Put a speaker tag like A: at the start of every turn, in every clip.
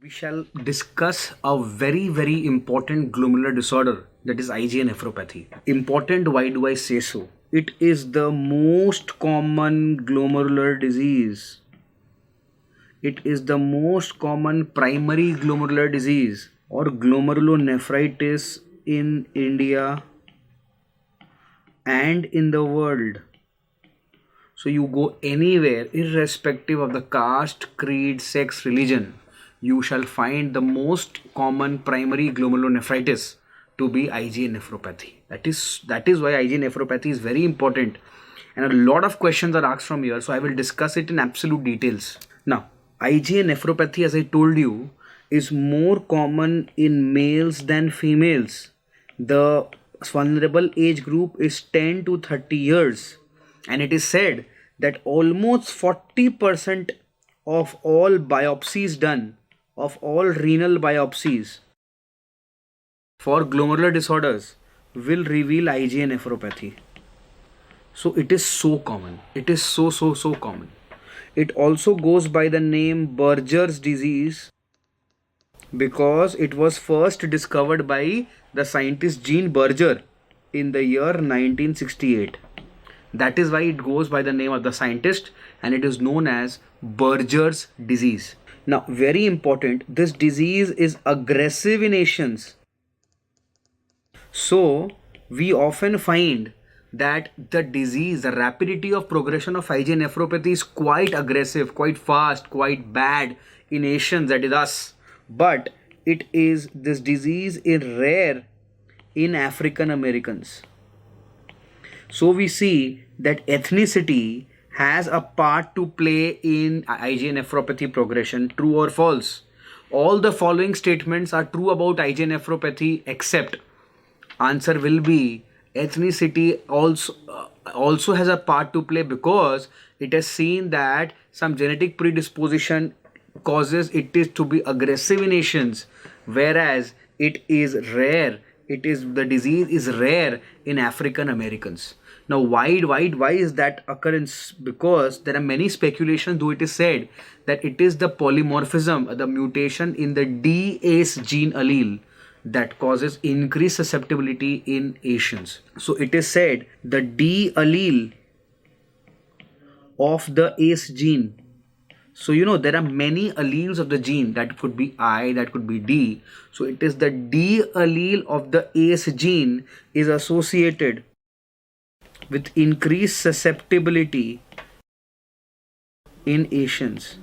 A: We shall discuss a very important glomerular disorder, that is IgA nephropathy. Important, why do I say so? It is the most common glomerular disease. It is the most common primary glomerular disease or glomerulonephritis in India and in the world. So you go anywhere, irrespective of the caste, creed, sex, religion, you shall find the most common primary glomerulonephritis to be IgA nephropathy. That is why IgA nephropathy is very important, and a lot of questions are asked from here. So I will discuss it in absolute details. Now, IgA nephropathy, as I told you, is more common in males than females. The vulnerable age group is 10 to 30 years, and it is said that almost 40% of all biopsies done, of all renal biopsies for glomerular disorders, will reveal IgA nephropathy. So it is so common. It is so common. It also goes by the name Berger's disease because it was first discovered by the scientist Jean Berger in the year 1968. That is why it goes by the name of the scientist, and it is known as Berger's disease. Now, very important, this disease is aggressive in Asians. So, we often find that the disease, the rapidity of progression of IgA nephropathy is quite aggressive, quite fast, quite bad in Asians, that is us. But this disease is rare in African Americans. So we see that ethnicity has a part to play in IgA nephropathy progression. True or false? All the following statements are true about IgA nephropathy except answer will be ethnicity also has a part to play, because it has seen that some genetic predisposition causes it is to be aggressive in Asians, whereas it is rare. The disease is rare in African Americans. Now, why is that occurrence? Because there are many speculations, though it is said that it is the polymorphism, the mutation in the DACE gene allele that causes increased susceptibility in Asians. So it is said the D allele of the ACE gene. So there are many alleles of the gene. That could be I, that could be D. So it is the D allele of the ACE gene is associated with increased susceptibility in Asians.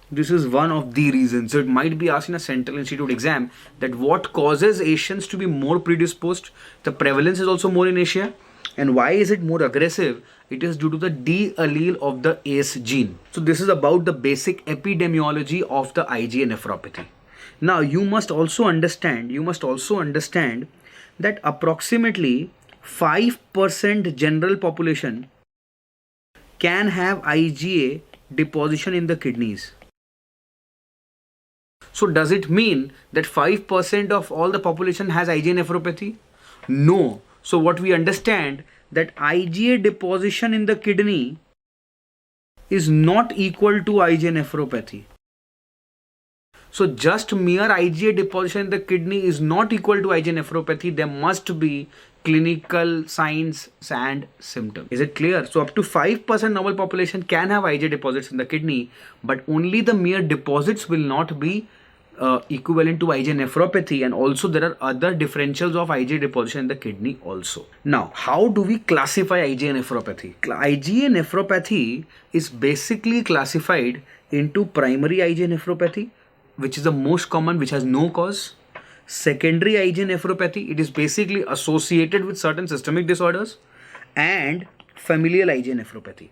A: This is one of the reasons. So it might be asked in a Central Institute exam that what causes Asians to be more predisposed. The prevalence is also more in Asia. And why is it more aggressive? It is due to the D allele of the ACE gene. So this is about the basic epidemiology of the IgA nephropathy. Now you must also understand that approximately 5% general population can have IgA deposition in the kidneys. So does it mean that 5% of all the population has IgA nephropathy? No. So what we understand that IgA deposition in the kidney is not equal to IgA nephropathy. So just mere IgA deposition in the kidney is not equal to IgA nephropathy. There must be clinical signs and symptoms. Is it clear? So up to 5% normal population can have IgA deposits in the kidney, but only the mere deposits will not be equivalent to IgA nephropathy, and also there are other differentials of IgA deposition in the kidney also. Now, how do we classify IgA nephropathy? IgA nephropathy is basically classified into primary IgA nephropathy, which is the most common, which has no cause. Secondary IgA nephropathy, it is basically associated with certain systemic disorders, and familial IgA nephropathy.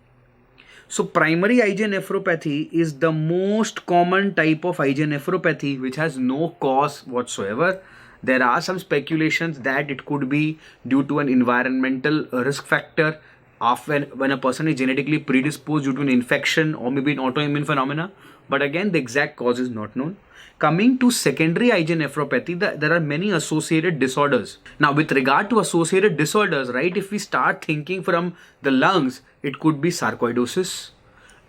A: So primary IgA nephropathy is the most common type of IgA nephropathy which has no cause whatsoever. There are some speculations that it could be due to an environmental risk factor when a person is genetically predisposed due to an infection or maybe an autoimmune phenomena. But again, the exact cause is not known. Coming to secondary IgA nephropathy, there are many associated disorders. Now, with regard to associated disorders, right, if we start thinking from the lungs, it could be sarcoidosis,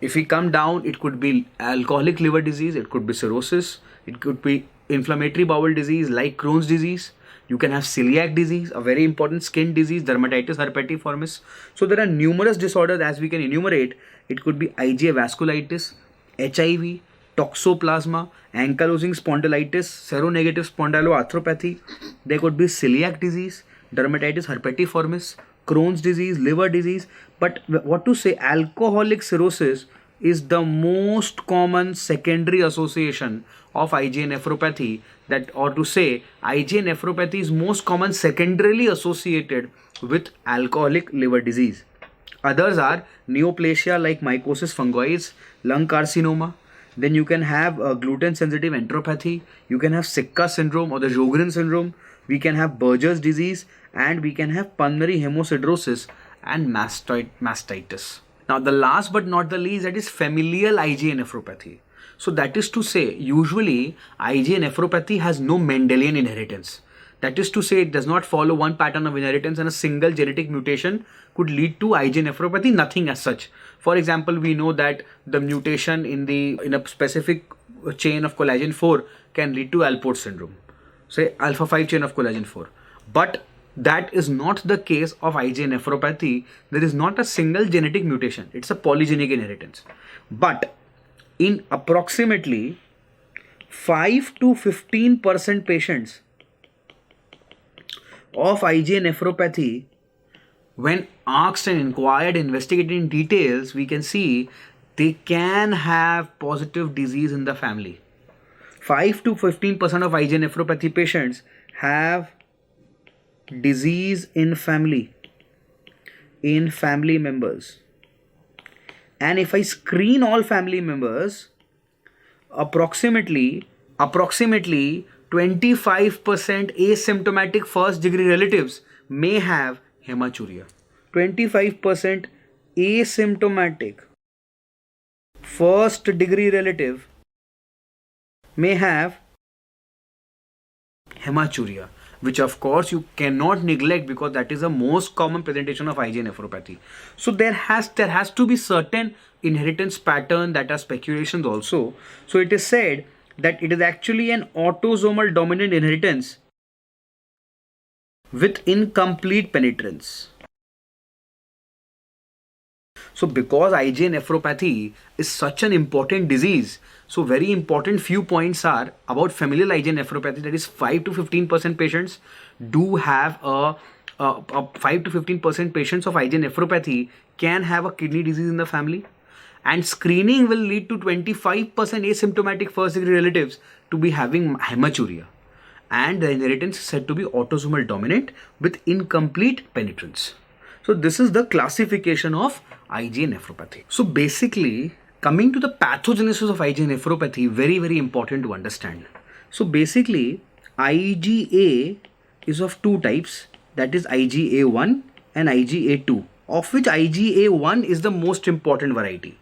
A: If we come down, it could be alcoholic liver disease, it could be cirrhosis, it could be inflammatory bowel disease like Crohn's disease. You can have celiac disease, a very important skin disease, dermatitis herpetiformis. So there are numerous disorders as we can enumerate. It could be IgA vasculitis, HIV, toxoplasma, ankylosing spondylitis, seronegative spondyloarthropathy. There could be celiac disease, dermatitis herpetiformis, Crohn's disease, liver disease. But what to say, alcoholic cirrhosis is the most common secondary association of IgA nephropathy, that, or to say, IgA nephropathy is most common secondarily associated with alcoholic liver disease. Others are neoplasia like mycosis fungoides, lung carcinoma. Then you can have gluten sensitive enteropathy. You can have Sitka syndrome or the Sjogren syndrome. We can have Berger's disease, and we can have pulmonary hemosiderosis and mastitis. Now the last but not the least, that is familial IgA nephropathy. So that is to say, usually IgA nephropathy has no Mendelian inheritance. That is to say, it does not follow one pattern of inheritance, and a single genetic mutation could lead to IgA nephropathy, nothing as such. For example, we know that the mutation in a specific chain of collagen 4 can lead to Alport syndrome, say alpha 5 chain of collagen 4. But that is not the case of IgA nephropathy. There is not a single genetic mutation. It's a polygenic inheritance. But in approximately 5 to 15% patients of IgA nephropathy, when asked and inquired, investigated in details, we can see they can have positive disease in the family. 5 to 15% of IgA nephropathy patients have disease in family members. And if I screen all family members, approximately 25% asymptomatic first degree relatives may have hematuria. 25% asymptomatic first degree relative may have hematuria, which of course you cannot neglect, because that is the most common presentation of IgA nephropathy. So there has to be certain inheritance pattern that are speculations also. So it is said that it is actually an autosomal dominant inheritance with incomplete penetrance. So because IgA nephropathy is such an important disease, so very important few points are about familial IgA nephropathy, that is 5 to 15% patients do have 5 to 15% patients of IgA nephropathy can have a kidney disease in the family, and screening will lead to 25% asymptomatic first degree relatives to be having hematuria, and the inheritance is said to be autosomal dominant with incomplete penetrance. So this is the classification of IgA nephropathy. So basically, coming to the pathogenesis of IgA nephropathy, very, very important to understand. So basically, IgA is of two types, that is IgA1 and IgA2, of which IgA1 is the most important variety.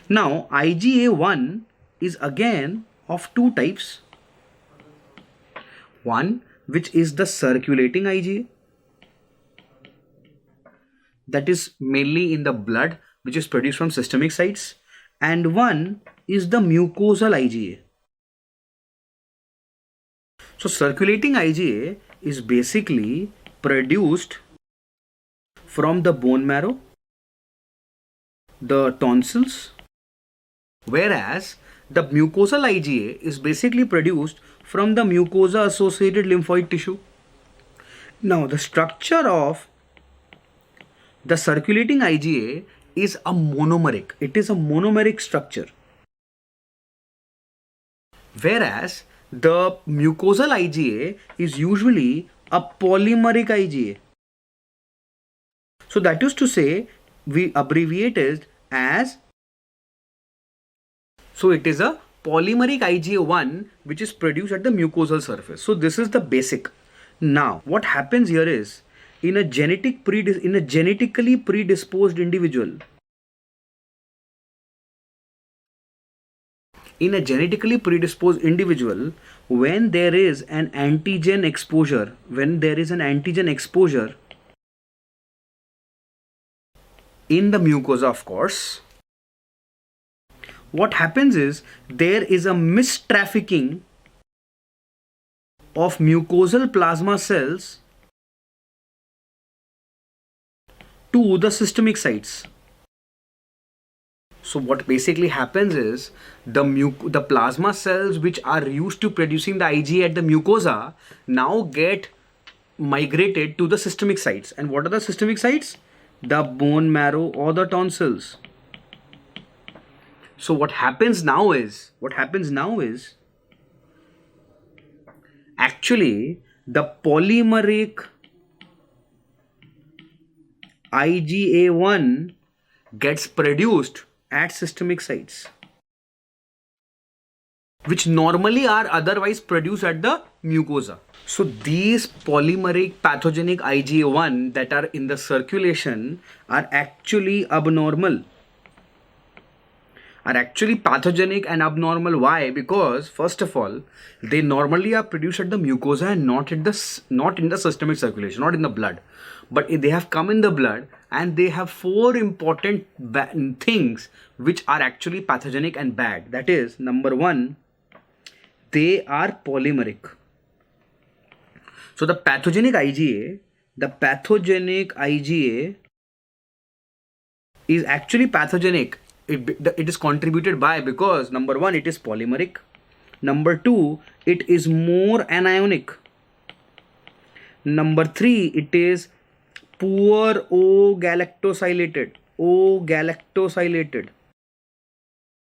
A: Now, IgA1 is again of two types. One, which is the circulating IgA, that is mainly in the blood, which is produced from systemic sites, and one is the mucosal IgA. So circulating IgA is basically produced from the bone marrow, the tonsils, whereas the mucosal IgA is basically produced from the mucosa associated lymphoid tissue. Now the structure of the circulating IgA is a monomeric. It is a monomeric structure. Whereas the mucosal IgA is usually a polymeric IgA. So that is to say, we abbreviate it as, so it is a polymeric IgA1 which is produced at the mucosal surface. So this is the basic. Now what happens here is, in a genetically predisposed individual, when there is an antigen exposure, in the mucosa, of course, what happens is there is a mistrafficking of mucosal plasma cells to the systemic sites. So what basically happens is the plasma cells which are used to producing the IgA at the mucosa now get migrated to the systemic sites. And what are the systemic sites? The bone marrow or the tonsils. So what happens now is actually the polymeric IgA1 gets produced at systemic sites, which normally are otherwise produced at the mucosa. So these polymeric pathogenic IgA1 that are in the circulation are actually abnormal, are actually pathogenic and abnormal. Why? Because first of all, they normally are produced at the mucosa and not in the systemic circulation, not in the blood. But they have come in the blood, and they have four important things which are actually pathogenic and bad. That is, number one, they are polymeric. So the pathogenic IgA is actually pathogenic. It is contributed by, because number one, it is polymeric. Number two, it is more anionic. Number three, it is poor O-galactosylated.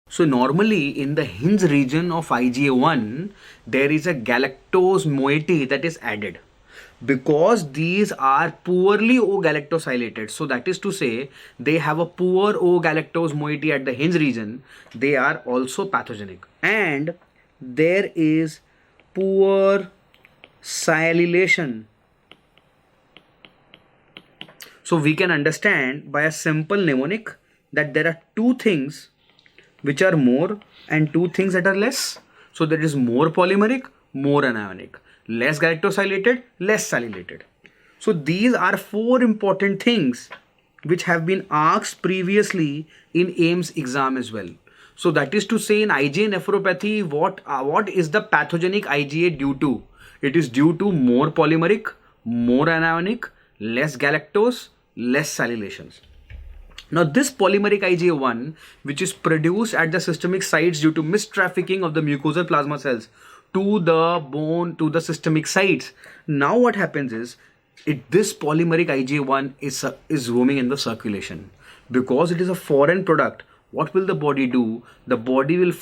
A: So normally in the hinge region of IgA1, there is a galactose moiety that is added. Because these are poorly O-galactosylated, so that is to say they have a poor O-galactose moiety at the hinge region, they are also pathogenic. And there is poor sialylation. So we can understand by a simple mnemonic that there are two things which are more and two things that are less. So there is more polymeric, more anionic. Less galactosylated, less sialylated. So these are four important things which have been asked previously in AIIMS exam as well. So that is to say, in IgA nephropathy, what is the pathogenic IgA due to? It is due to more polymeric, more anionic, less galactose, less sialylations. Now this polymeric IgA1, which is produced at the systemic sites due to mistrafficking of the mucosal plasma cells to the bone, to the systemic sites. Now what happens is, this polymeric IgA1 is roaming in the circulation. Because it is a foreign product, what will the body do? The body will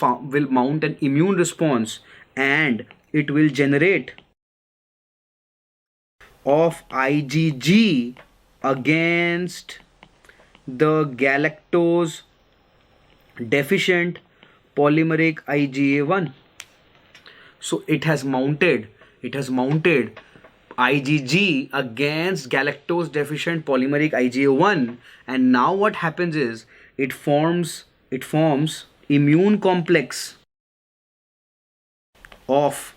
A: mount an immune response, and it will generate of IgG against the galactose deficient polymeric IgA1. So it has mounted IgG against galactose deficient polymeric IgA1, and now what happens is it forms immune complex of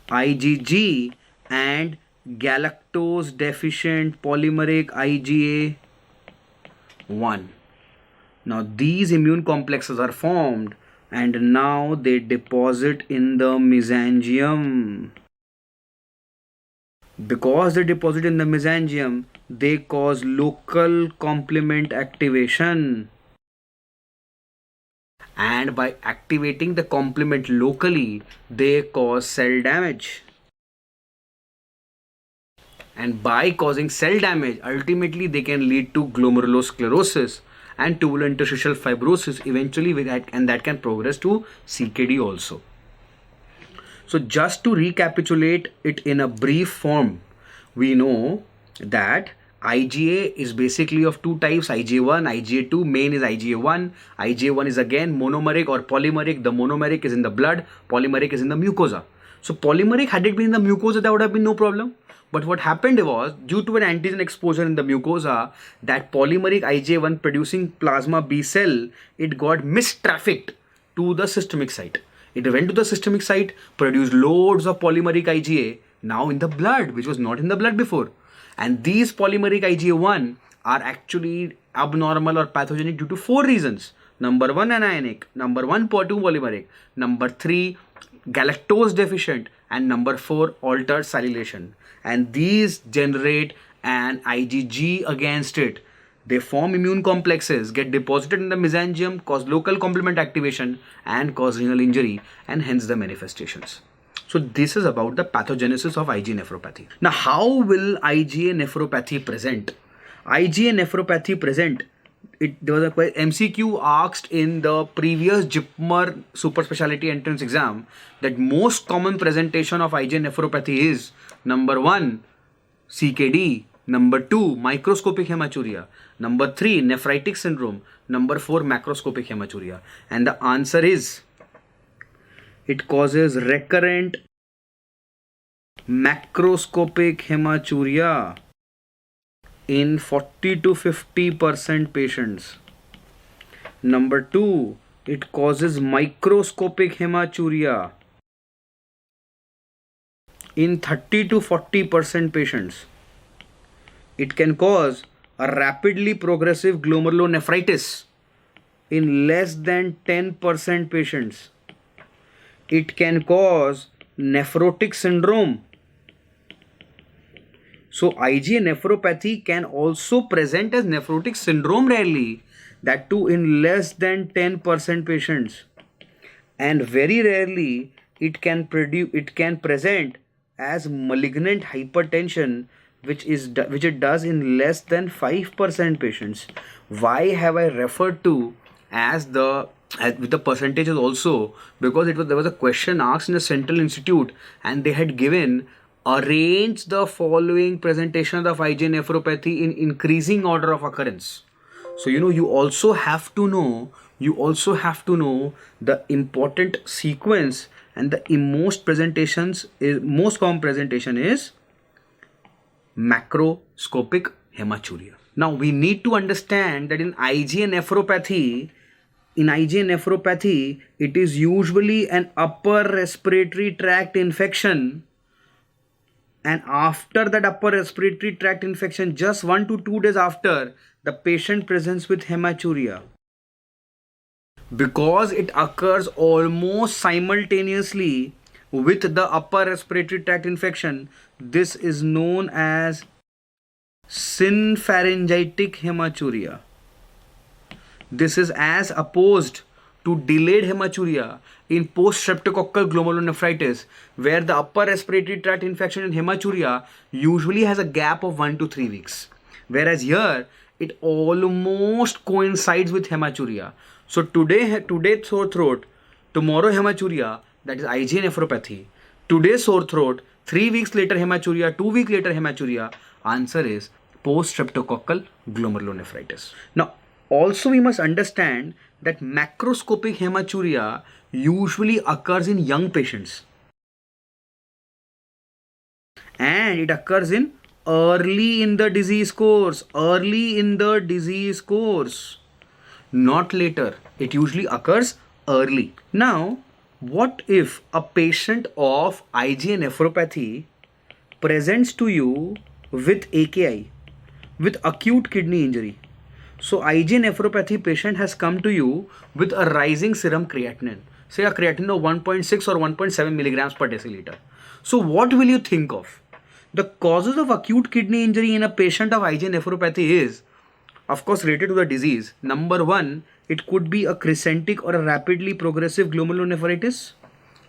A: IgG and galactose deficient polymeric IgA1. Now these immune complexes are formed, and now they deposit in the mesangium. Because they deposit in the mesangium, they cause local complement activation. And by activating the complement locally, they cause cell damage. And by causing cell damage, ultimately they can lead to glomerulosclerosis and tubular interstitial fibrosis eventually, and that can progress to CKD also. So just to recapitulate it in a brief form, we know that IgA is basically of two types, IgA1, IgA2. Main is IgA1. IgA1 is again monomeric or polymeric. The monomeric is in the blood, polymeric is in the mucosa. So polymeric, had it been in the mucosa, there would have been no problem. But what happened was, due to an antigen exposure in the mucosa, that polymeric IgA1 producing plasma B cell, it got mistrafficked to the systemic site. It went to the systemic site, produced loads of polymeric IgA now in the blood, which was not in the blood before. And these polymeric IgA1 are actually abnormal or pathogenic due to four reasons. number 1 anionic, number 1 2 polymeric, number 3 galactose deficient, and number 4 altered cellulation. And these generate an IgG against it. They form immune complexes, get deposited in the mesangium, cause local complement activation, and cause renal injury, and hence the manifestations. So this is about the pathogenesis of IgA nephropathy. Now, how will IgA nephropathy present? IgA nephropathy present. There was a MCQ asked in the previous JIPMER super specialty entrance exam that most common presentation of IgA nephropathy is number 1 CKD, number 2 microscopic hematuria, number 3 nephritic syndrome, number 4 macroscopic hematuria. And the answer is it causes recurrent macroscopic hematuria in 40 to 50% patients. Number 2, it causes microscopic hematuria in 30 to 40% patients. It can cause a rapidly progressive glomerulonephritis in less than 10% patients. It can cause nephrotic syndrome. So IgA nephropathy can also present as nephrotic syndrome rarely, that too in less than 10% patients. And very rarely it can present as malignant hypertension, which it does in less than 5% patients. Why have I referred to as with the percentages also? Because there was a question asked in the Central Institute and they had given arrange the following presentations of IgA nephropathy in increasing order of occurrence. So you also have to know the important sequence, and the most common presentation is macroscopic hematuria. Now we need to understand that in IgA nephropathy, it is usually an upper respiratory tract infection, and after that upper respiratory tract infection, just 1 to 2 days after, the patient presents with hematuria. Because it occurs almost simultaneously with the upper respiratory tract infection, this is known as synpharyngitic hematuria. This is as opposed to delayed hematuria in post-streptococcal glomerulonephritis, where the upper respiratory tract infection and hematuria usually has a gap of 1 to 3 weeks. Whereas here, it almost coincides with hematuria. So today sore throat, tomorrow hematuria, that is IgA nephropathy. Today sore throat, 3 weeks later hematuria, 2 weeks later hematuria. Answer is post-streptococcal glomerulonephritis. Now, also we must understand that macroscopic hematuria usually occurs in young patients. And it occurs early in the disease course. Not later. It usually occurs early. Now, what if a patient of IgA nephropathy presents to you with AKI, with acute kidney injury? So IgA nephropathy patient has come to you with a rising serum creatinine, say a creatinine of 1.6 or 1.7 milligrams per deciliter. So what will you think of? The causes of acute kidney injury in a patient of IgA nephropathy is, of course, related to the disease. Number 1, it could be a crescentic or a rapidly progressive glomerulonephritis.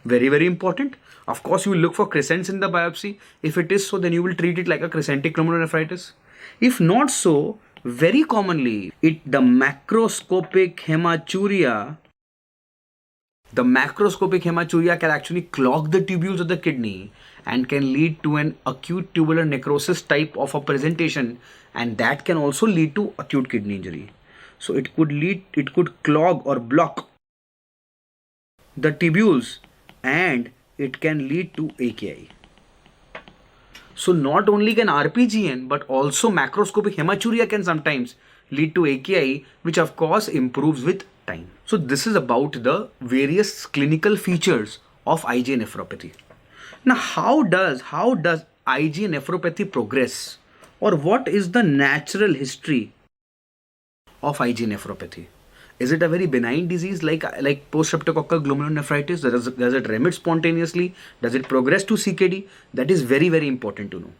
A: Very, very important. Of course, you will look for crescents in the biopsy. If it is so, then you will treat it like a crescentic glomerulonephritis. If not so, very commonly, the macroscopic hematuria can actually clog the tubules of the kidney and can lead to an acute tubular necrosis type of a presentation, and that can also lead to acute kidney injury. So it could clog or block the tubules and it can lead to AKI. So not only can RPGN, but also macroscopic hematuria can sometimes lead to AKI, which of course improves with time. So this is about the various clinical features of IgA nephropathy. Now, how does IgA nephropathy progress, or what is the natural history of IgA nephropathy? Is it a very benign disease like post-streptococcal glomerulonephritis? Does it remit spontaneously? Does it progress to CKD? That is very, very important to know.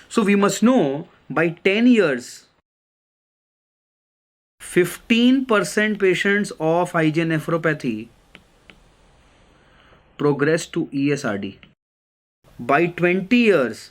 A: So we must know by 10 years, 15% patients of IgA nephropathy progress to ESRD. By 20 years,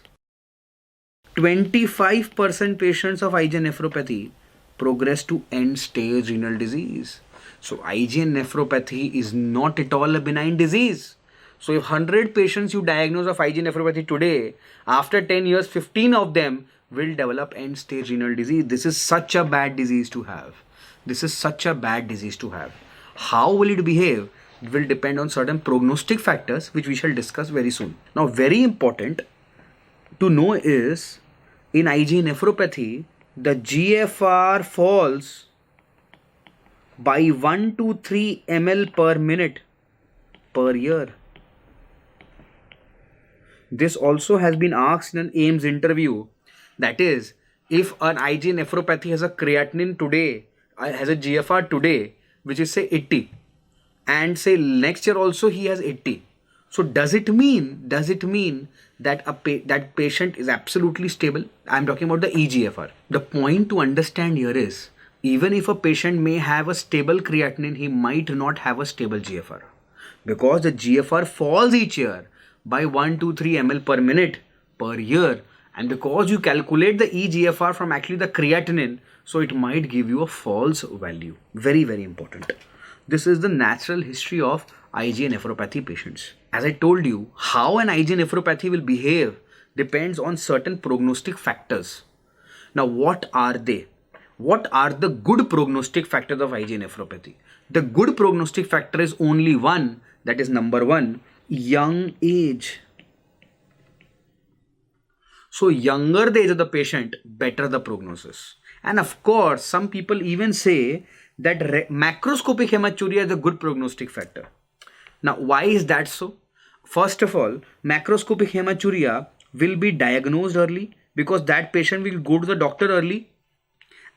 A: 25% patients of IgA nephropathy progress to end stage renal disease. So IgA nephropathy is not at all a benign disease. So if 100 patients you diagnose of IgA nephropathy today, after 10 years 15 of them will develop end stage renal disease. This is such a bad disease to have. This is such a bad disease to have. How will it behave? It will depend on certain prognostic factors which we shall discuss very soon. Now very important to know is in IgA nephropathy, the GFR falls by 1 to 3 ml per minute per year. This also has been asked in an AIMS interview. That is, if an IgA nephropathy has a creatinine today, has a GFR today, which is say 80, and say next year also he has 80. So does it mean that that patient is absolutely stable? I'm talking about the eGFR. The point to understand here is, even if a patient may have a stable creatinine, he might not have a stable GFR, because the GFR falls each year by 1 to 3 ml per minute per year, and because you calculate the eGFR from actually the creatinine, so it might give you a false value. Very, very important. This is the natural history of IgA nephropathy patients. As I told you, how an IgA nephropathy will behave depends on certain prognostic factors. Now, what are they? What are the good prognostic factors of IgA nephropathy? The good prognostic factor is only one, that is number one, young age. So, younger the age of the patient, better the prognosis. And of course, some people even say that macroscopic hematuria is a good prognostic factor. Now, why is that so? First of all, macroscopic hematuria will be diagnosed early because that patient will go to the doctor early,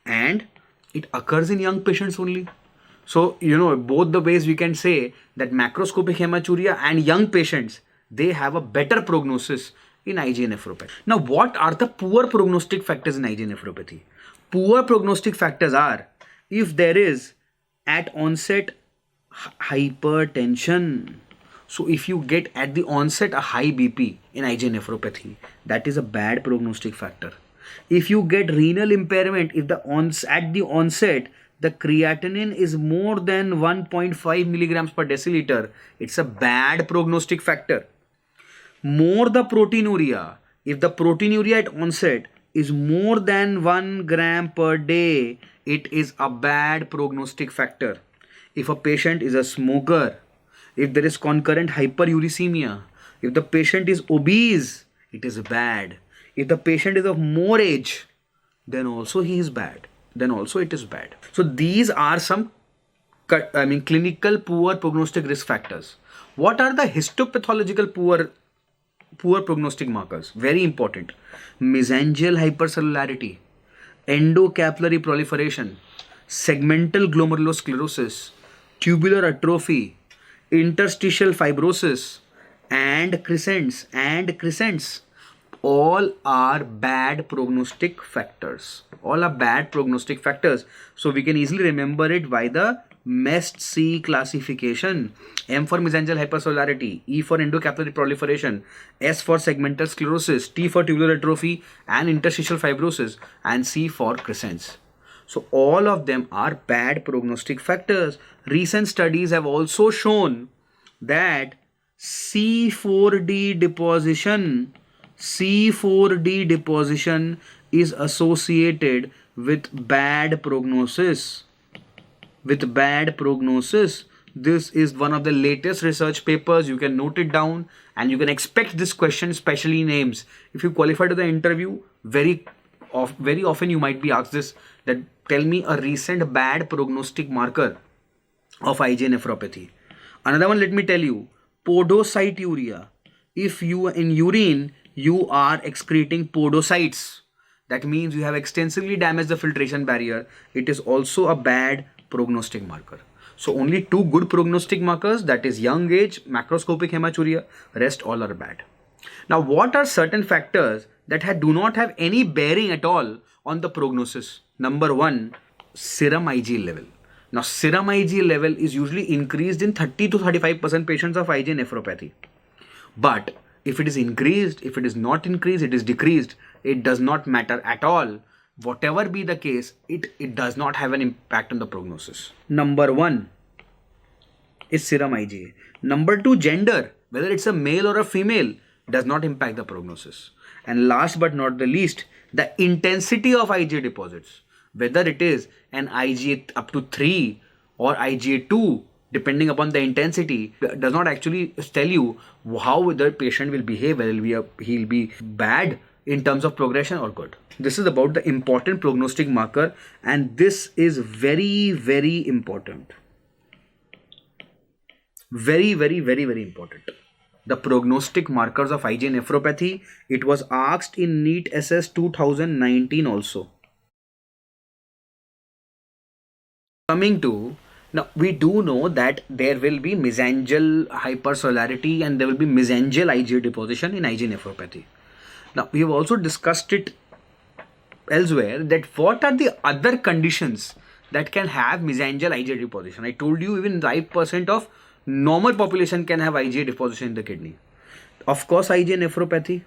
A: and it occurs in young patients only. So, both the ways we can say that macroscopic hematuria and young patients, they have a better prognosis in IgA nephropathy. Now, what are the poor prognostic factors in IgA nephropathy? Poor prognostic factors are if there is at onset hypertension. So if you get at the onset a high BP in IgA nephropathy, that is a bad prognostic factor. If you get renal impairment, if at the onset the creatinine is more than 1.5 milligrams per deciliter, it's a bad prognostic factor. More the proteinuria, if the proteinuria at onset is more than 1 gram per day, it is a bad prognostic factor. If a patient is a smoker, if there is concurrent hyperuricemia, if the patient is obese, it is bad. If the patient is of more age, then also he is bad. Then also it is bad. So these are some clinical poor prognostic risk factors. What are the histopathological poor prognostic markers? Very important. Mesangial hypercellularity, endocapillary proliferation, segmental glomerulosclerosis, tubular atrophy, interstitial fibrosis, and crescents. All are bad prognostic factors. All are bad prognostic factors. So we can easily remember it by the MEST-C classification. M for mesangial hypercellularity, E for endocapillary proliferation, S for segmental sclerosis, T for tubular atrophy and interstitial fibrosis, and C for crescents. So all of them are bad prognostic factors. Recent studies have also shown that C4D deposition is associated with bad prognosis. This is one of the latest research papers. You can note it down and you can expect this question, especially in AIMS. If you qualify to the interview, very often you might be asked this, that tell me a recent bad prognostic marker of IgA nephropathy. Another one, let me tell you, podocyturia. If you in urine you are excreting podocytes, that means you have extensively damaged the filtration barrier. It is also a bad prognostic marker. So only two good prognostic markers, that is young age, macroscopic hematuria, rest all are bad. Now what are certain factors that do not have any bearing at all on the prognosis? Number one, serum IgA level. Now serum IgA level is usually increased in 30 to 35% patients of IgA nephropathy. But if it is increased, if it is not increased, it is decreased, it does not matter at all. Whatever be the case, it does not have an impact on the prognosis. Number one is serum IgA. Number two, gender, whether it's a male or a female, does not impact the prognosis. And last but not the least, the intensity of IgA deposits, whether it is an IgA up to 3 or IgA 2, depending upon the intensity, does not actually tell you how the patient will behave, whether he'll be bad in terms of progression or good. This is about the important prognostic marker, and this is very, very important. Very, very, very, very important. The prognostic markers of IgA nephropathy, it was asked in NEET SS 2019 also. Coming to, now we do know that there will be mesangial hypercellularity and there will be mesangial IgA deposition in IgA nephropathy. Now we have also discussed it elsewhere, that what are the other conditions that can have mesangial IgA deposition. I told you even 5% of normal population can have IgA deposition in the kidney. Of course, IgA nephropathy.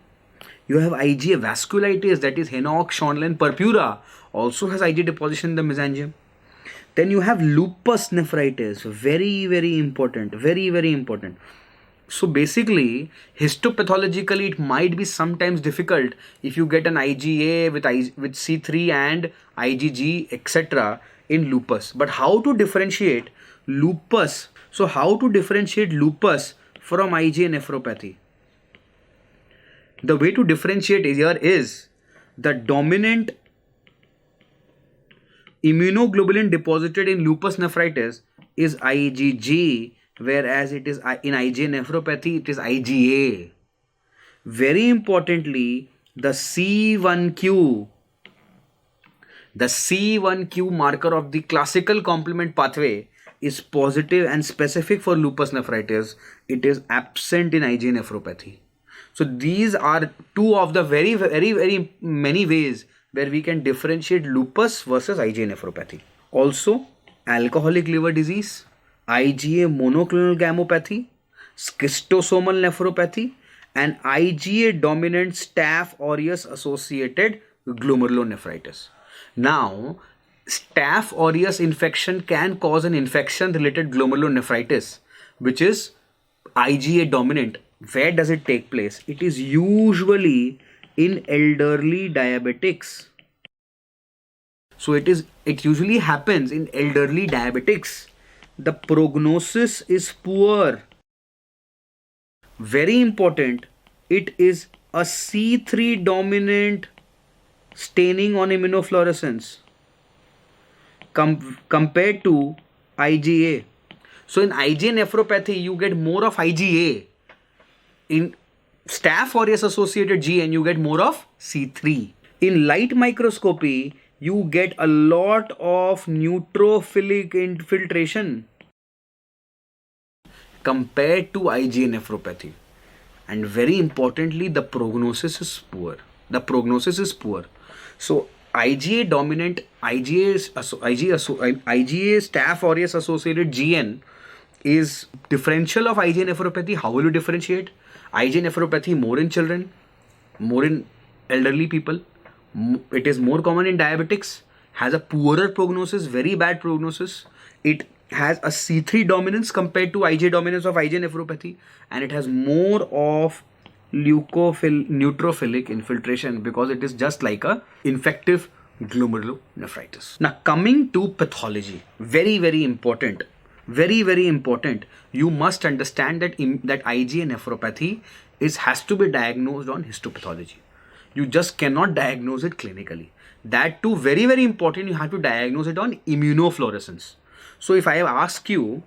A: You have IgA vasculitis, that is Henoch, Schondel, purpura, also has IgA deposition in the mesangium. Then you have lupus nephritis, very, very important, very, very important. So basically, histopathologically, it might be sometimes difficult if you get an IgA with C3 and IgG, etc. in lupus. But how to differentiate lupus? So how to differentiate lupus from IgA nephropathy? The way to differentiate here is the dominant immunoglobulin deposited in lupus nephritis is IgG, whereas it is in IgA nephropathy, it is IgA. Very importantly, the C1q marker of the classical complement pathway is positive and specific for lupus nephritis. It is absent in IgA nephropathy. So these are two of the very, very, very many ways where we can differentiate lupus versus IgA nephropathy. Also, alcoholic liver disease, IgA monoclonal gammopathy, schistosomal nephropathy, and IgA dominant staph aureus associated glomerulonephritis. Now, staph aureus infection can cause an infection related glomerulonephritis, which is IgA dominant. Where does it take place? It is usually in elderly diabetics. So it usually happens in elderly diabetics. The prognosis is poor. Very important, it is a C3 dominant staining on immunofluorescence compared to IgA. So in IgA nephropathy, you get more of IgA. In staph aureus associated GN, you get more of C3. In light microscopy, you get a lot of neutrophilic infiltration compared to IgA nephropathy. And very importantly, the prognosis is poor. So IgA dominant, IgA staph aureus associated GN is differential of IgA nephropathy. How will you differentiate? IgA nephropathy more in children, more in elderly people. It is more common in diabetics, has a poorer prognosis, very bad prognosis. It has a C3 dominance compared to IgA dominance of IgA nephropathy, and it has more of neutrophilic infiltration because it is just like a infective glomerulonephritis. Now coming to pathology, very, very important. Very, very important. You must understand that that IgA nephropathy has to be diagnosed on histopathology. You just cannot diagnose it clinically. That too, very, very important, you have to diagnose it on immunofluorescence. So if I ask you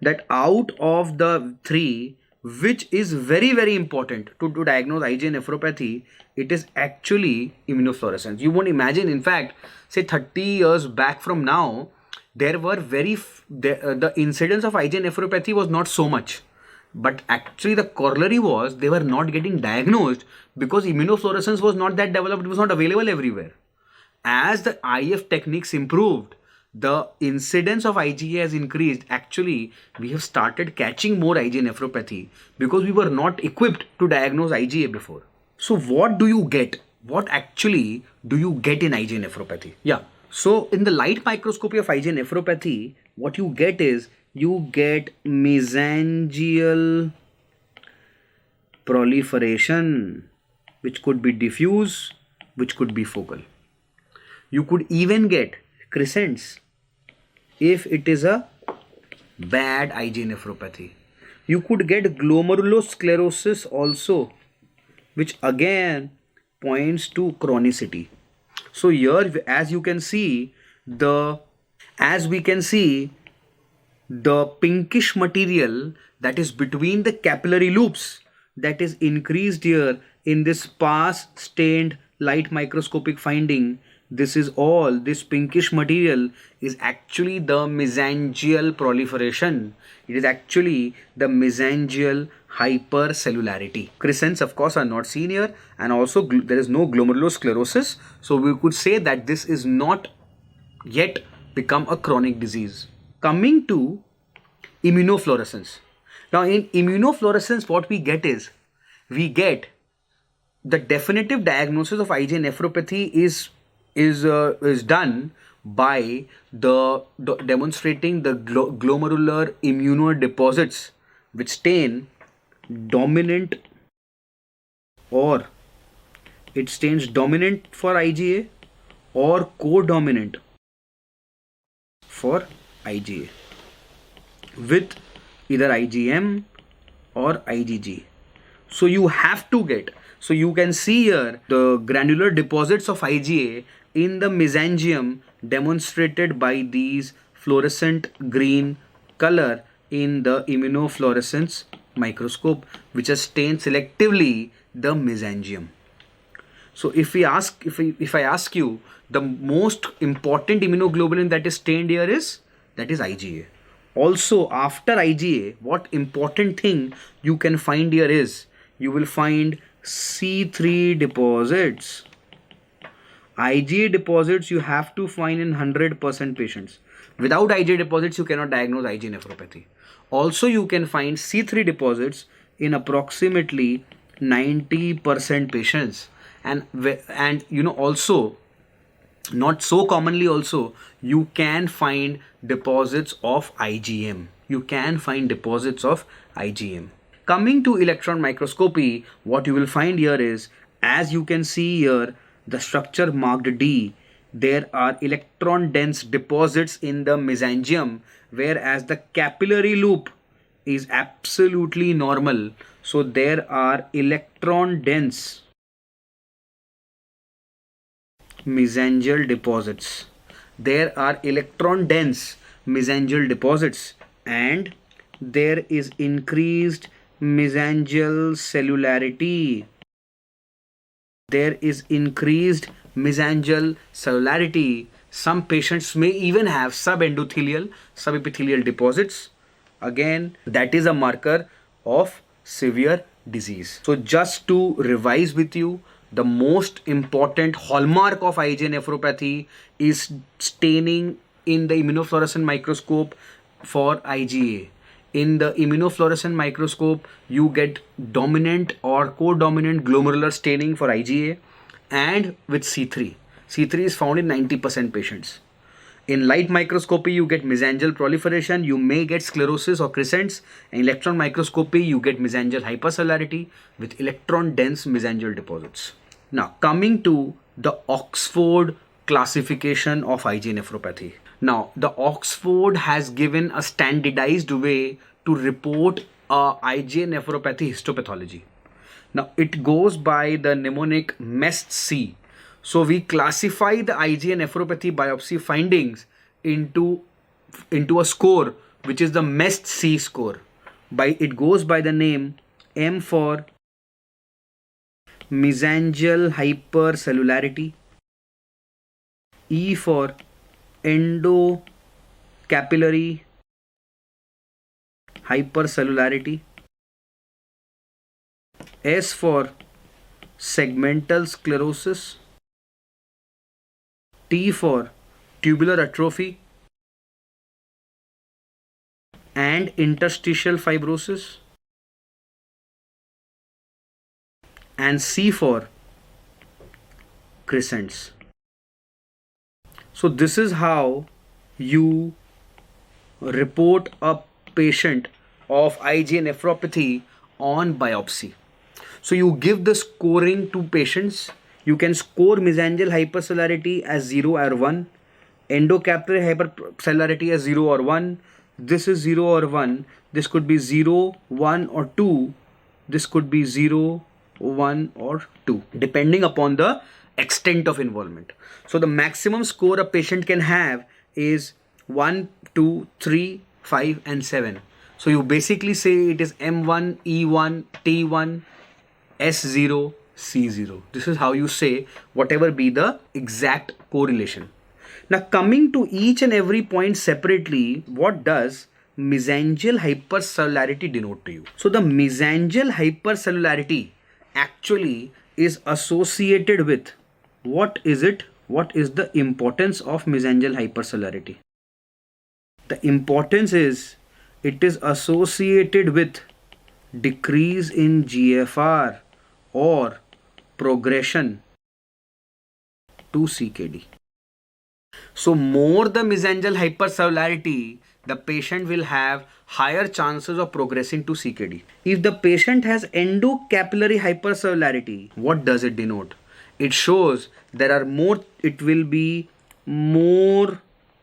A: that out of the three, which is very, very important to diagnose IgA nephropathy, it is actually immunofluorescence. You won't imagine, in fact, say 30 years back from now, there were the incidence of IgA nephropathy was not so much. But actually the corollary was they were not getting diagnosed because immunofluorescence was not that developed, it was not available everywhere. As the IF techniques improved, the incidence of IgA has increased. Actually, we have started catching more IgA nephropathy because we were not equipped to diagnose IgA before. So what do you get? What actually do you get in IgA nephropathy? Yeah. So in the light microscopy of IgA nephropathy, what you get is you get mesangial proliferation, which could be diffuse, which could be focal. You could even get crescents if it is a bad IgA nephropathy. You could get glomerulosclerosis also, which again points to chronicity. So here, as we can see, the pinkish material that is between the capillary loops that is increased here in this sparse stained light microscopic finding, this pinkish material is actually the mesangial proliferation. It is actually the mesangial hypercellularity. Crescents of course are not seen here, and also there is no glomerulosclerosis. So we could say that this is not yet become a chronic disease. Coming to immunofluorescence. Now in immunofluorescence what we get is, we get the definitive diagnosis of IgA nephropathy is done by the demonstrating the glomerular immunodeposits which stain dominant, or it stains dominant for IgA or co-dominant for IgA with either IgM or IgG. So you have to get, so you can see here the granular deposits of IgA in the mesangium demonstrated by these fluorescent green color in the immunofluorescence microscope, which has stained selectively the mesangium. So if I ask you, the most important immunoglobulin that is stained here is IgA. Also after IgA, what important thing you can find here is, you will find C3 deposits. IgA deposits you have to find in 100% patients. Without IgA deposits you cannot diagnose IgA nephropathy. Also you can find C3 deposits in approximately 90% patients, and you know, also not so commonly also you can find deposits of IgM. You can find deposits of IgM. Coming to electron microscopy, what you will find here is, as you can see here, the structure marked D, there are electron dense deposits in the mesangium, whereas the capillary loop is absolutely normal. So there are electron dense mesangial deposits. There are electron dense mesangial deposits, and there is increased mesangial cellularity. There is increased mesangial cellularity. Some patients may even have subepithelial deposits. Again, that is a marker of severe disease. So just to revise with you, the most important hallmark of IgA nephropathy is staining in the immunofluorescent microscope for IgA. In the immunofluorescent microscope, you get dominant or co-dominant glomerular staining for IgA, and with C3. C3 is found in 90% patients. In light microscopy, you get mesangial proliferation, you may get sclerosis or crescents. In electron microscopy, you get mesangial hypercellularity with electron dense mesangial deposits. Now, coming to the Oxford classification of IgA nephropathy. Now, the Oxford has given a standardized way to report IgA nephropathy histopathology. Now, it goes by the mnemonic MEST-C. So, we classify the IgA nephropathy biopsy findings into a score, which is the MEST-C score. It goes by the name M for mesangial hypercellularity, E for endocapillary hypercellularity, S for segmental sclerosis, T for tubular atrophy and interstitial fibrosis, and C for crescents. So this is how you report a patient of IgA nephropathy on biopsy. So you give the scoring to patients. You can score mesangial hypercellularity as 0 or 1, endocapillary hypercellularity as 0 or 1. This is 0 or 1. This could be 0, 1 or 2. This could be 0, 1 or 2, depending upon the extent of involvement. So the maximum score a patient can have is 1, 2, 3, 5 and 7. So you basically say it is M1, E1, T1, S0, C0. This is how you say whatever be the exact correlation. Now coming to each and every point separately, what does mesangial hypercellularity denote to you? So the mesangial hypercellularity actually is associated with, what is it? What is the importance of mesangial hypercellularity? The importance is it is associated with decrease in GFR or progression to CKD. So more the mesangial hypercellularity, the patient will have higher chances of progressing to CKD. If the patient has endocapillary hypercellularity, what does it denote? It shows it will be more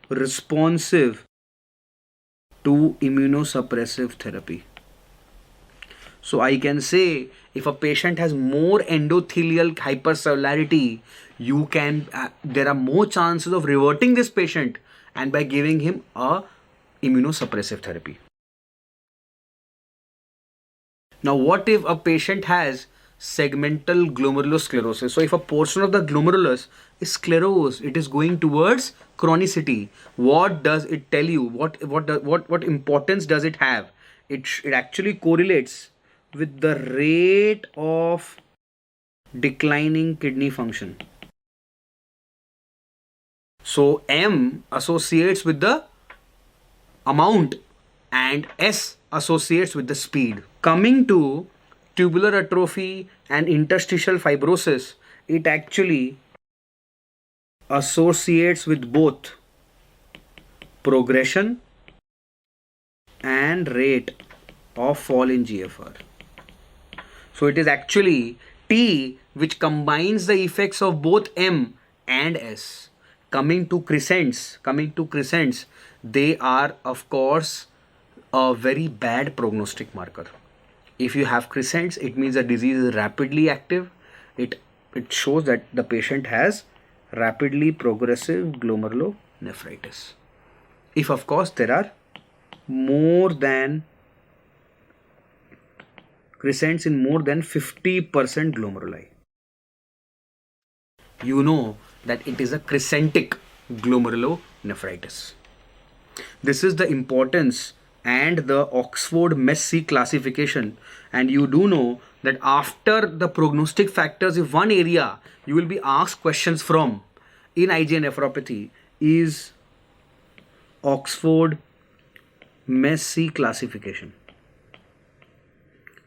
A: responsive to immunosuppressive therapy. So I can say if a patient has more endothelial hypercellularity, there are more chances of reverting this patient and by giving him a immunosuppressive therapy. Now what if a patient has segmental glomerulosclerosis? So if a portion of the glomerulus is sclerosed, it is going towards chronicity. What does it tell you? What importance does it have? It actually correlates with the rate of declining kidney function. So M associates with the amount and S associates with the speed. Coming to tubular atrophy and interstitial fibrosis, it actually associates with both progression and rate of fall in GFR. So it is actually T which combines the effects of both M and S. Coming to crescents, they are of course a very bad prognostic marker. If you have crescents, it means the disease is rapidly active. It shows that the patient has rapidly progressive glomerulonephritis. If of course there are more than crescents in more than 50% glomeruli, you know that it is a crescentic glomerulonephritis. This is the importance and the Oxford MESC classification, and you do know that after the prognostic factors, if one area you will be asked questions from in IgA nephropathy is Oxford MESC classification.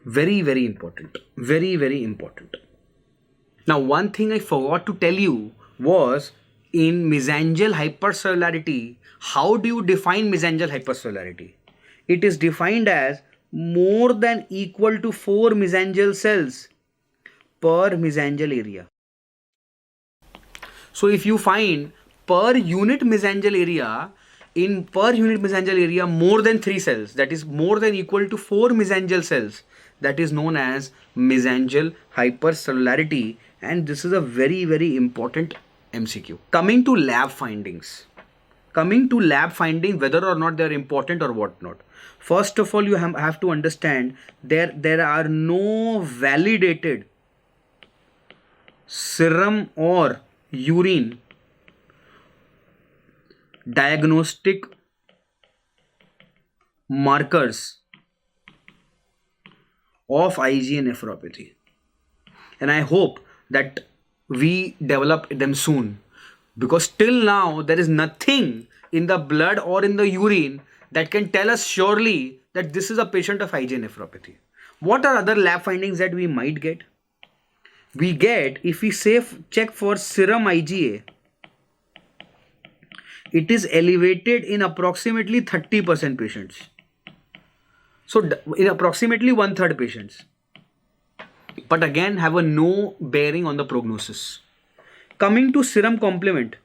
A: Very, very important. Very, very important. Now, one thing I forgot to tell you was in mesangial hypercellularity, how do you define mesangial hypercellularity? It is defined as more than equal to 4 mesangial cells per mesangial area. So if you find per unit mesangial area more than 3 cells, that is more than equal to 4 mesangial cells, that is known as mesangial hypercellularity, and this is a very, very important MCQ. Coming to lab findings, Coming to lab findings, whether or not they are important or whatnot. First of all, you have to understand there are no validated serum or urine diagnostic markers of IgA nephropathy, and I hope that we develop them soon, because till now there is nothing in the blood or in the urine that can tell us surely that this is a patient of IgA nephropathy. What are other lab findings that we might get? We get, if we check for serum IgA, it is elevated in approximately 30% patients. So in approximately 1/3 patients. But again, have a no bearing on the prognosis. Coming to serum complement,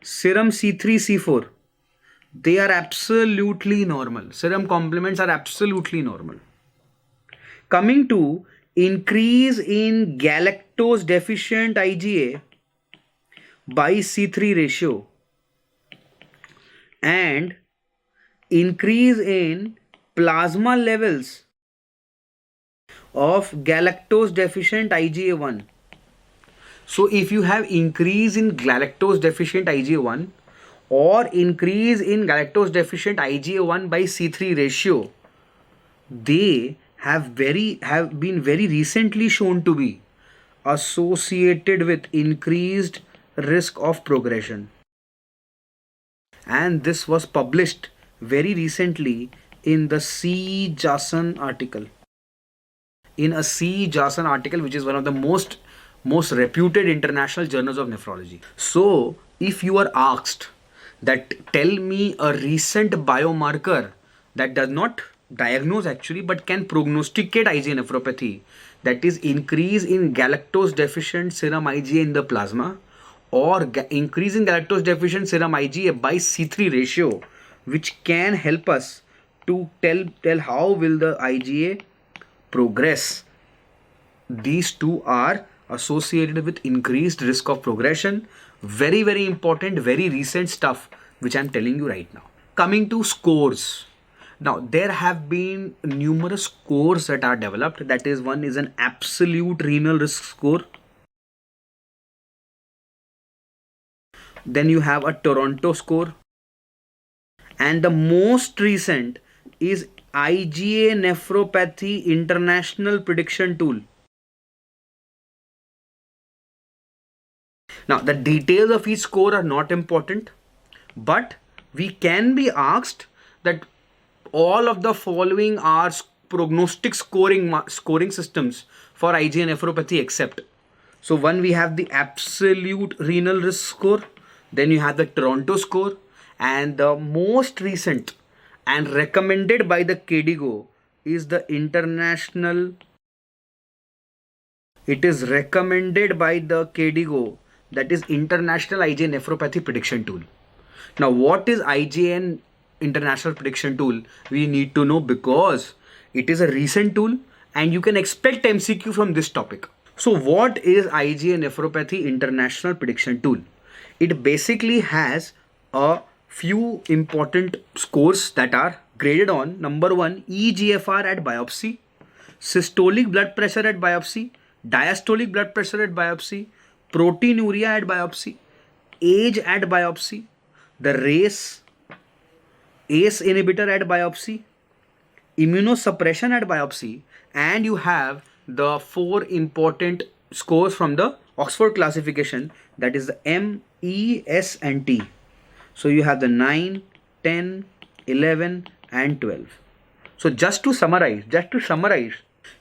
A: serum C3, C4, they are absolutely normal. Serum complements are absolutely normal. Coming to increase in galactose deficient IgA by C3 ratio and increase in plasma levels of galactose deficient IgA1. So if you have increase in galactose deficient IgA1 or increase in galactose deficient IgA1 by C3 ratio, they have been very recently shown to be associated with increased risk of progression. And this was published very recently in the C. Jason article. In a C. Jason article, which is one of the most reputed international journals of nephrology. So, if you are asked that tell me a recent biomarker that does not diagnose actually but can prognosticate IgA nephropathy, that is increase in galactose deficient serum IgA in the plasma or increase in galactose deficient serum IgA by C3 ratio, which can help us to tell how will the IgA progress. These two are associated with increased risk of progression. Very, very important, very recent stuff which I am telling you right now. Coming to scores. Now, there have been numerous scores that are developed. That is, one is an absolute renal risk score. Then you have a Toronto score. And the most recent is IgA Nephropathy International Prediction Tool. Now, the details of each score are not important, but we can be asked that all of the following are prognostic scoring systems for IgA nephropathy except. So one, we have the absolute renal risk score, then you have the Toronto score, and the most recent and recommended by the KDIGO is the international. It is recommended by the KDIGO, that is International IgA Nephropathy Prediction Tool. Now, what is IgN International Prediction Tool? We need to know because it is a recent tool and you can expect MCQ from this topic. So, what is IgA Nephropathy International Prediction Tool? It basically has a few important scores that are graded on. Number one, eGFR at biopsy, systolic blood pressure at biopsy, diastolic blood pressure at biopsy, proteinuria at biopsy, age at biopsy, the ACE inhibitor at biopsy, immunosuppression at biopsy, and you have the four important scores from the Oxford classification, that is the M, E, S and T. So you have the 9, 10, 11 and 12. So just to summarize,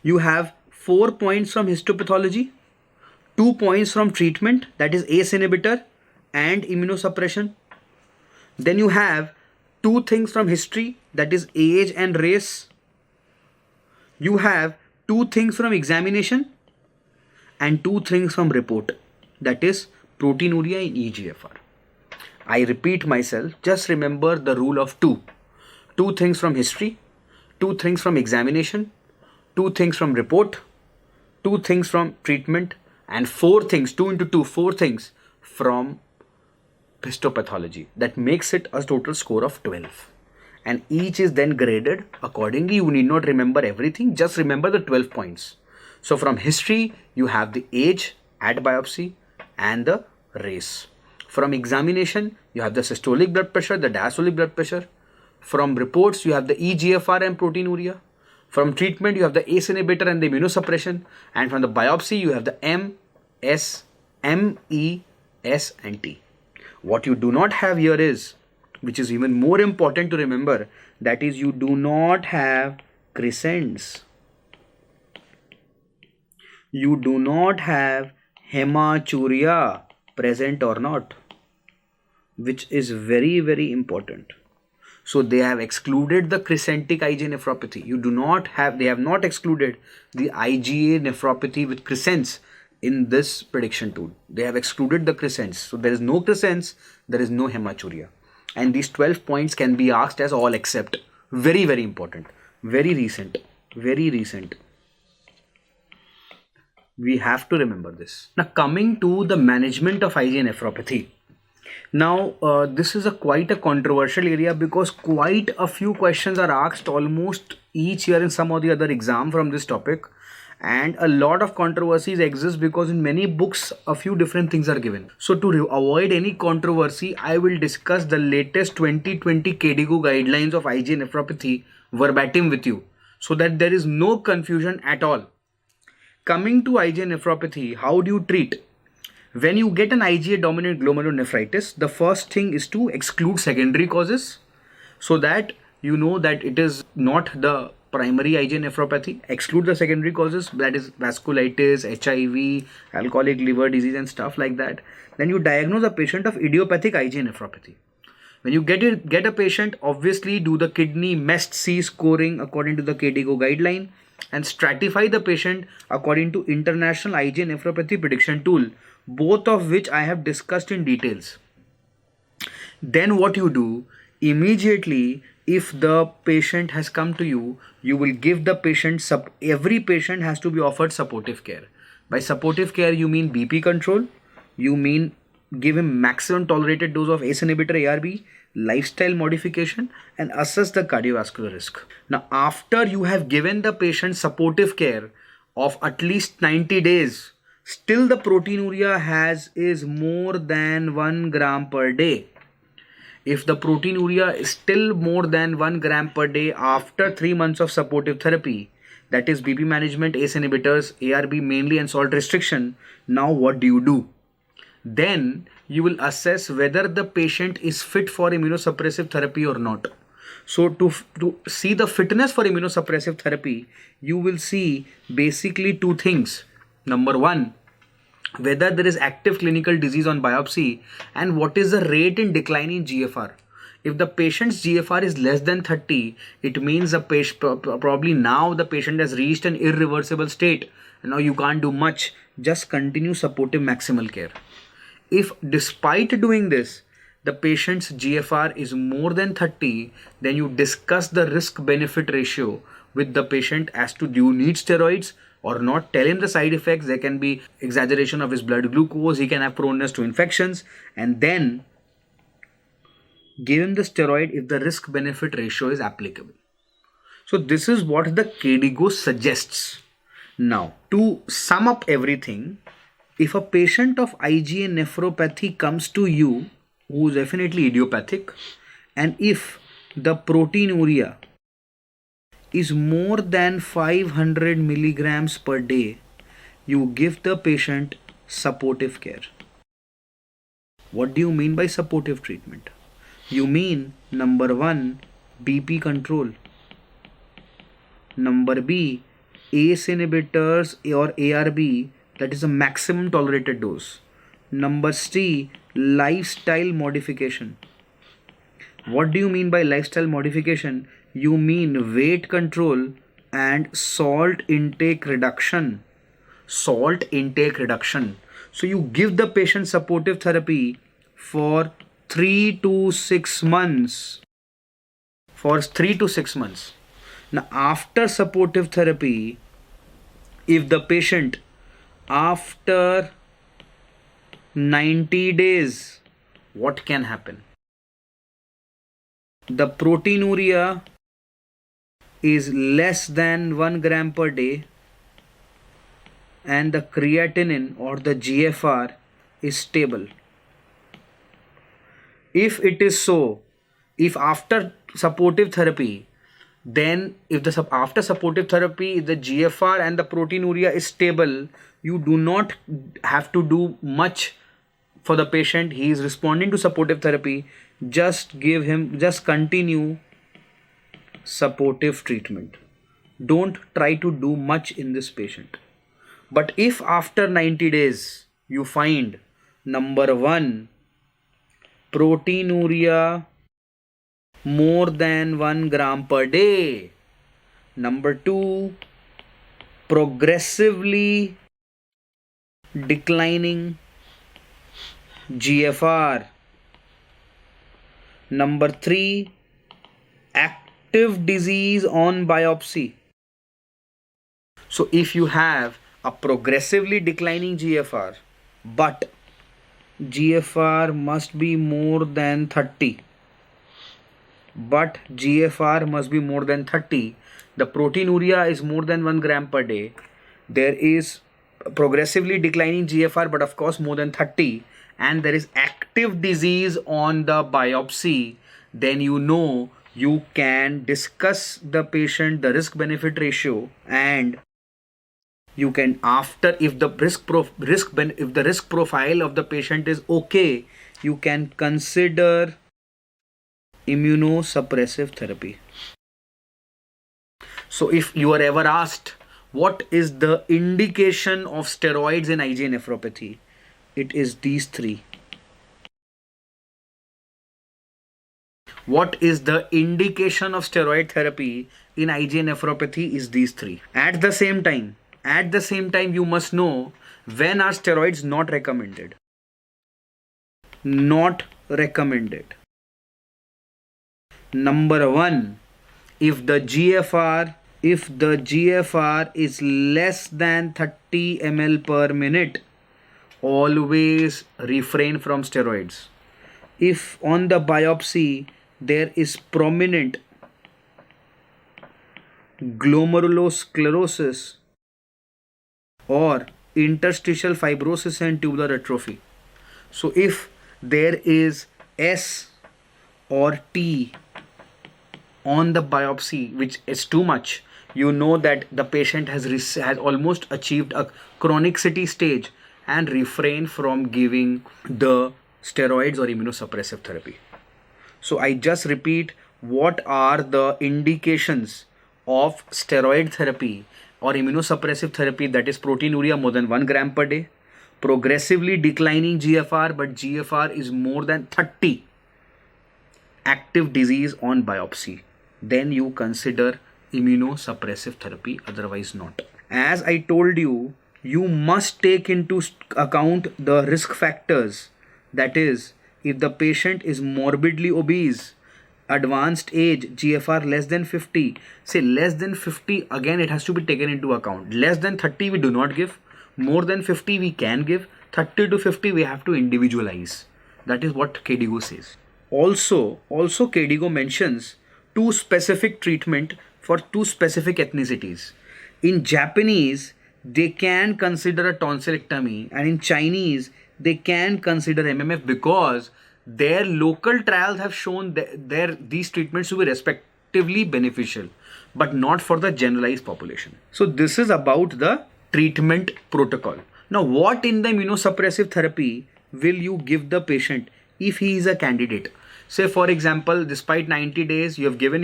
A: you have 4 points from histopathology, 2 points from treatment, that is ACE inhibitor and immunosuppression. Then you have 2 things from history, that is age and race. You have 2 things from examination and 2 things from report, that is proteinuria and eGFR. I repeat myself, just remember the rule of 2. 2 things from history, 2 things from examination, 2 things from report, 2 things from treatment, and 4 things, 2 into 2, 4 things from histopathology. That makes it a total score of 12. And each is then graded accordingly. You need not remember everything, just remember the 12 points. So from history, you have the age at biopsy and the race. From examination, you have the systolic blood pressure, the diastolic blood pressure. From reports, you have the eGFR and proteinuria. From treatment, you have the ACE inhibitor and the immunosuppression. And from the biopsy, you have the M, S, M, E, S and T. What you do not have here is, which is even more important to remember, that is, you do not have crescents. You do not have hematuria present or not, which is very, very important. So they have excluded the crescentic IgA nephropathy. They have not excluded the IgA nephropathy with crescents in this prediction tool. They have excluded the crescents. So there is no crescents, there is no hematuria. And these 12 points can be asked as all except. Very, very important. Very recent. Very recent. We have to remember this. Now coming to the management of IgA nephropathy. Now this is quite a controversial area because quite a few questions are asked almost each year in some or the other exam from this topic, and a lot of controversies exist because in many books a few different things are given. So to avoid any controversy, I will discuss the latest 2020 KDIGO guidelines of IgA nephropathy verbatim with you so that there is no confusion at all. Coming to IgA nephropathy, how do you treat? When you get an IgA dominant glomerulonephritis, the first thing is to exclude secondary causes so that you know that it is not the primary IgA nephropathy. Exclude the secondary causes, that is vasculitis, HIV, alcoholic liver disease and stuff like that. Then you diagnose a patient of idiopathic IgA nephropathy. When you get a patient, obviously do the kidney MEST-C scoring according to the KDIGO guideline and stratify the patient according to International IgA Nephropathy Prediction Tool, both of which I have discussed in details. Then what you do, immediately if the patient has come to you, you will give the patient, every patient has to be offered supportive care. By supportive care, you mean BP control, you mean give him maximum tolerated dose of ACE inhibitor ARB, lifestyle modification and assess the cardiovascular risk. Now after you have given the patient supportive care of at least 90 days, still the proteinuria is more than 1 gram per day. If the proteinuria is still more than 1 gram per day after 3 months of supportive therapy, that is BP management, ACE inhibitors, ARB mainly and salt restriction, now what do you do? Then you will assess whether the patient is fit for immunosuppressive therapy or not. So to see the fitness for immunosuppressive therapy, you will see basically two things. Number one, whether there is active clinical disease on biopsy and what is the rate in decline in GFR. If the patient's GFR is less than 30, it means the patient, probably now the patient has reached an irreversible state. Now you can't do much, just continue supportive maximal care. If despite doing this, the patient's GFR is more than 30, then you discuss the risk-benefit ratio with the patient as to do you need steroids or not. Tell him the side effects. There can be exaggeration of his blood glucose. He can have proneness to infections. And then give him the steroid if the risk-benefit ratio is applicable. So this is what the KDIGO suggests. Now, to sum up everything, if a patient of IgA nephropathy comes to you, who is definitely idiopathic, and if the proteinuria is more than 500 milligrams per day, you give the patient supportive care. What do you mean by supportive treatment? You mean number one, BP control. Number B, ACE inhibitors or ARB, that is a maximum tolerated dose. Number C, lifestyle modification. What do you mean by lifestyle modification? You mean weight control and salt intake reduction. Salt intake reduction. So you give the patient supportive therapy for 3 to 6 months. For 3 to 6 months. Now after supportive therapy, if the patient after 90 days what can happen? The proteinuria is less than 1 gram per day, and the creatinine or the GFR is stable. If it is so, if after supportive therapy, then if after supportive therapy the GFR and the proteinuria is stable, you do not have to do much for the patient. He is responding to supportive therapy. Just continue supportive treatment. Don't try to do much in this patient. But if after 90 days you find, number 1, proteinuria more than 1 gram per day, number 2, progressively declining GFR, number 3, active disease on biopsy. So if you have a progressively declining GFR, but GFR must be more than 30, the proteinuria is more than 1 gram per day, there is progressively declining GFR but of course more than 30, and there is active disease on the biopsy, then you can discuss the patient, the risk benefit ratio, and you can, after, if the risk profile of the patient is okay, you can consider immunosuppressive therapy. So if you are ever asked what is the indication of steroids in IgA nephropathy, it is these 3. What is the indication of steroid therapy in IgA nephropathy is these 3. At the same time, you must know when are steroids not recommended. Not recommended. Number 1, if the GFR is less than 30 ml per minute, always refrain from steroids. If on the biopsy there is prominent glomerulosclerosis or interstitial fibrosis and tubular atrophy, so if there is S or T on the biopsy which is too much, you know that the patient has almost achieved a chronicity stage, and refrain from giving the steroids or immunosuppressive therapy. So I just repeat, what are the indications of steroid therapy or immunosuppressive therapy? That is proteinuria more than 1 gram per day, progressively declining GFR but GFR is more than 30, active disease on biopsy. Then you consider immunosuppressive therapy, otherwise not. As I told you, you must take into account the risk factors. That is, if the patient is morbidly obese, advanced age, GFR less than 50, say less than 50, again it has to be taken into account. Less than 30 we do not give, more than 50 we can give, 30 to 50 we have to individualize. That is what KDIGO says. Also KDIGO mentions 2 specific treatment for 2 specific ethnicities. In Japanese, they can consider a tonsillectomy, and in Chinese, they can consider MMF because their local trials have shown these treatments to be respectively beneficial, but not for the generalized population. So this is about the treatment protocol. Now, what in the immunosuppressive therapy will you give the patient if he is a candidate? Say for example, despite 90 days, you have given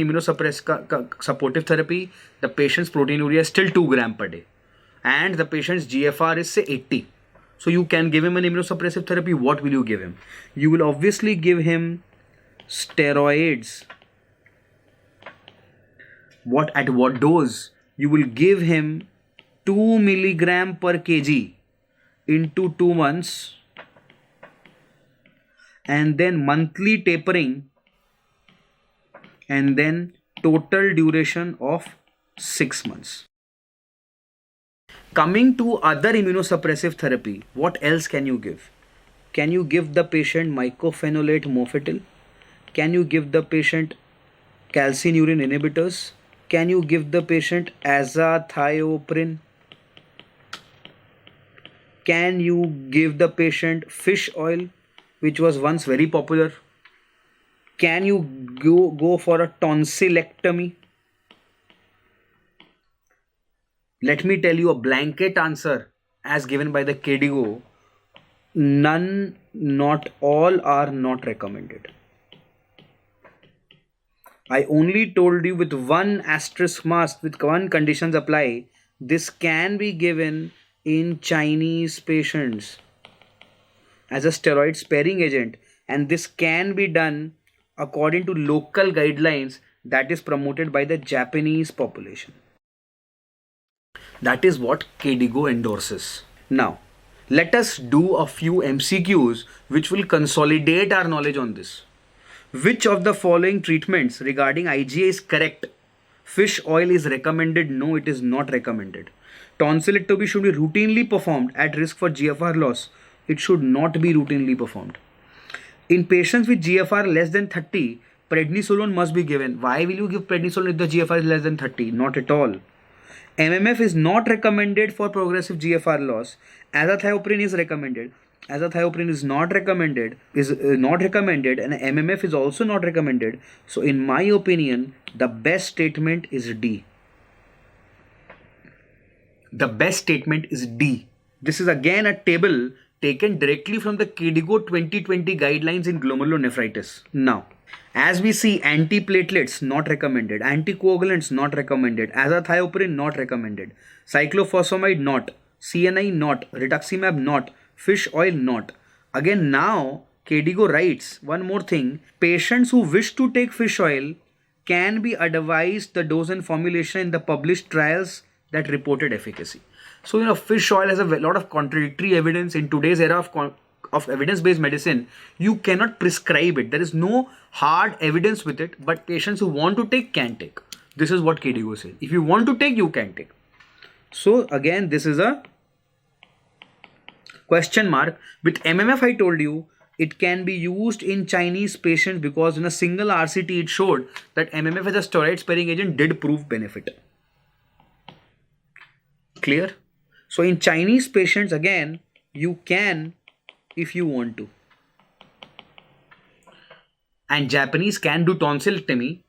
A: supportive therapy, the patient's proteinuria is still 2 gram per day, and the patient's GFR is say 80. So you can give him an immunosuppressive therapy. What will you give him? You will obviously give him steroids. At what dose? You will give him 2 milligram per kg into 2 months, and then monthly tapering, and then total duration of 6 months. Coming to other immunosuppressive therapy, what else can you give? Can you give the patient mycophenolate mofetil? Can you give the patient calcineurin inhibitors? Can you give the patient azathioprine? Can you give the patient fish oil, which was once very popular? Can you go for a tonsillectomy? Let me tell you a blanket answer as given by the KDIGO. None, not all are not recommended. I only told you with one asterisk mask, with one conditions apply, this can be given in Chinese patients as a steroid sparing agent, and this can be done according to local guidelines that is promoted by the Japanese population. That is what KDIGO endorses. Now, let us do a few MCQs which will consolidate our knowledge on this. Which of the following treatments regarding IgA is correct? Fish oil is recommended. No, it is not recommended. Tonsillectomy should be routinely performed at risk for GFR loss. It should not be routinely performed. In patients with GFR less than 30, prednisolone must be given. Why will you give prednisolone if the GFR is less than 30? Not at all. MMF is not recommended for progressive GFR loss. Azathioprine is recommended. Azathioprine is not recommended, and MMF is also not recommended. So in my opinion, the best statement is D. The best statement is D. This is again a table taken directly from the KDIGO 2020 guidelines in glomerulonephritis. Now, as we see, antiplatelets not recommended, anticoagulants not recommended, azathioprine not recommended, cyclophosphamide not, CNI not, rituximab not, fish oil not. Again now KDIGO writes one more thing: patients who wish to take fish oil can be advised the dose and formulation in the published trials that reported efficacy. So fish oil has a lot of contradictory evidence. In today's era of evidence-based medicine, you cannot prescribe it. There is no hard evidence with it, but patients who want to take can take. This is what KDIGO says. If you want to take, you can take. So again, this is a question mark. With MMF, I told you it can be used in Chinese patients because in a single RCT it showed that MMF as a steroid sparing agent did prove benefit. Clear? So in Chinese patients, again, you can if you want to. And Japanese can do tonsillectomy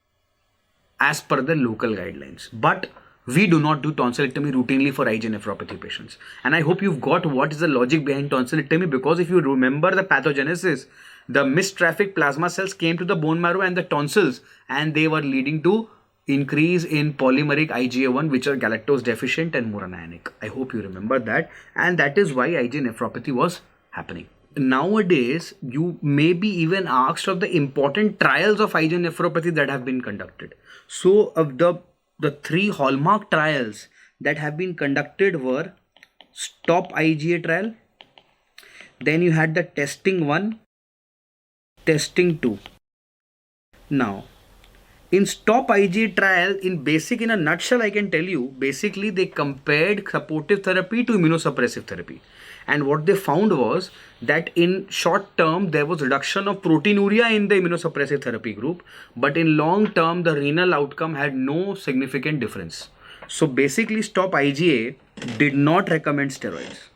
A: as per the local guidelines. But we do not do tonsillectomy routinely for IgA nephropathy patients. And I hope you've got what is the logic behind tonsillectomy, because if you remember the pathogenesis, the mistrafficked plasma cells came to the bone marrow and the tonsils, and they were leading to increase in polymeric IgA1, which are galactose deficient and more anionic. I hope you remember that. And that is why IgA nephropathy was happening. Nowadays, you may be even asked of the important trials of IgA nephropathy that have been conducted. So of the three hallmark trials that have been conducted were Stop IgA trial, then you had the testing 1, testing 2. Now, in Stop IgA trial, in a nutshell, I can tell you, basically they compared supportive therapy to immunosuppressive therapy. And what they found was that in short term, there was reduction of proteinuria in the immunosuppressive therapy group. But in long term, the renal outcome had no significant difference. So basically, Stop IgA did not recommend steroids.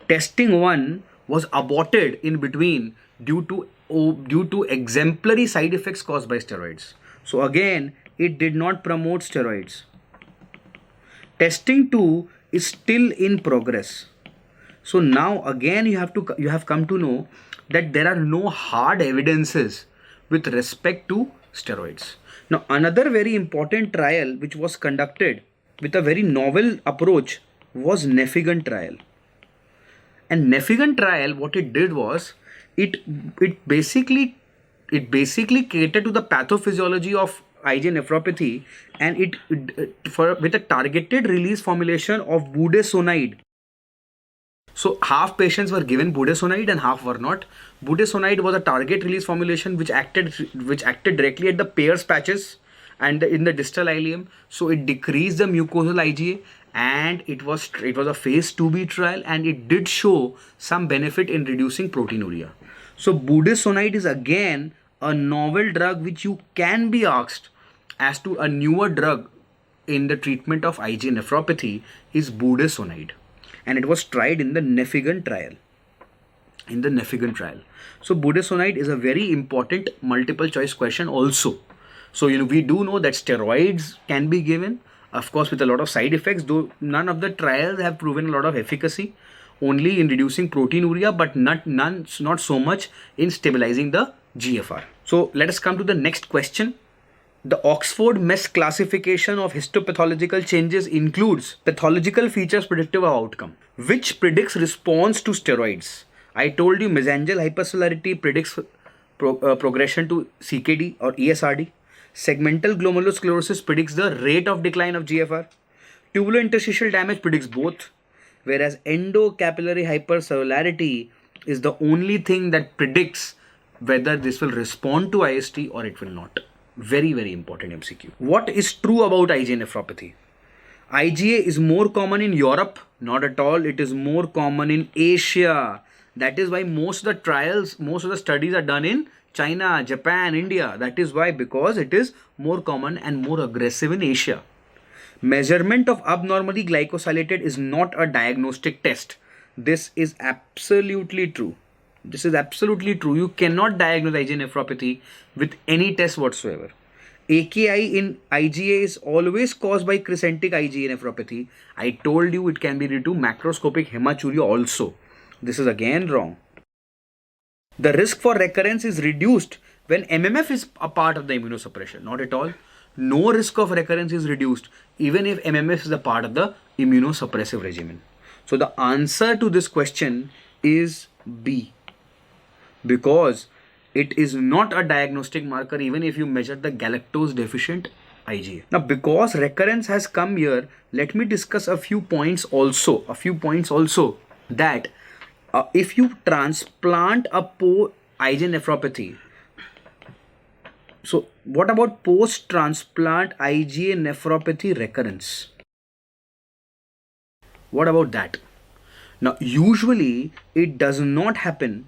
A: Testing 1 was aborted in between due to exemplary side effects caused by steroids. So again, it did not promote steroids. Testing 2 is still in progress. So now again you have come to know that there are no hard evidences with respect to steroids. Now another very important trial which was conducted with a very novel approach was Nefigan trial. And Nefigan trial, what it did was it basically catered to the pathophysiology of IgA nephropathy, and with a targeted release formulation of budesonide. So half patients were given budesonide and half were not. Budesonide was a target release formulation which acted directly at the Peyer's patches and in the distal ileum. So it decreased the mucosal IgA, and it was a phase 2b trial, and it did show some benefit in reducing proteinuria. So budesonide is again a novel drug which you can be asked as to a newer drug in the treatment of IgA nephropathy is budesonide, and it was tried in the Nefigan trial. So budesonide is a very important multiple choice question also. So we do know that steroids can be given, of course with a lot of side effects, though none of the trials have proven a lot of efficacy, only in reducing proteinuria, but not so much in stabilizing the GFR. So let us come to the next question. The Oxford Mess classification of histopathological changes includes pathological features predictive of outcome, which predicts response to steroids. I told you mesangial hypercellularity predicts progression to CKD or ESRD. Segmental glomerulosclerosis predicts the rate of decline of GFR. Tubulointerstitial damage predicts both, whereas endocapillary hypercellularity is the only thing that predicts whether this will respond to IST or it will not. Very, very important MCQ. What is true about IgA nephropathy? IgA is more common in Europe. Not at all. It is more common in Asia. That is why most of the studies are done in China, Japan, India. That is why, because it is more common and more aggressive in Asia. Measurement of abnormally glycosylated is not a diagnostic test. This is absolutely true. You cannot diagnose IgA nephropathy with any test whatsoever. AKI in IgA is always caused by crescentic IgA nephropathy. I told you it can be due to macroscopic hematuria also. This is again wrong. The risk for recurrence is reduced when MMF is a part of the immunosuppression. Not at all. No risk of recurrence is reduced even if MMF is a part of the immunosuppressive regimen. So the answer to this question is B, because it is not a diagnostic marker even if you measure the galactose deficient IgA. Now, because recurrence has come here, let me discuss a few points also. That if you transplant a IgA nephropathy, so what about post-transplant IgA nephropathy recurrence? What about that? Now, usually it does not happen.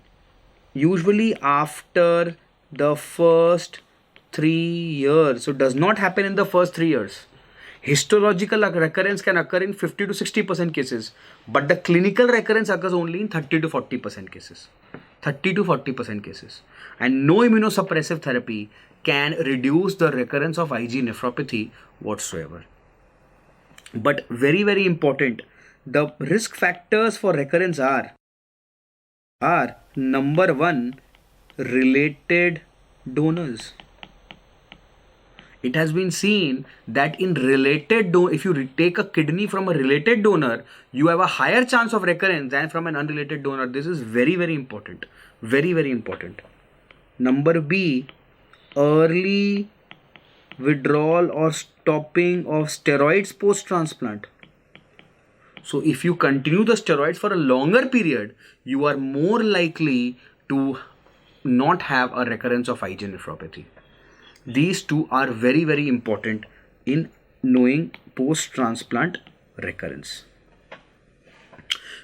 A: Usually after the first 3 years. So it does not happen in the first 3 years. Histological recurrence can occur in 50 to 60% cases, but the clinical recurrence occurs only in 30 to 40% cases. And no immunosuppressive therapy can reduce the recurrence of IgA nephropathy whatsoever. But very, very important, the risk factors for recurrence are number 1, related donors. It has been seen that in related if you take a kidney from a related donor, you have a higher chance of recurrence than from an unrelated donor. This is very, very important. Very, very important. Number B, early withdrawal or stopping of steroids post-transplant. So if you continue the steroids for a longer period, you are more likely to not have a recurrence of IgA nephropathy. These two are very, very important in knowing post-transplant recurrence.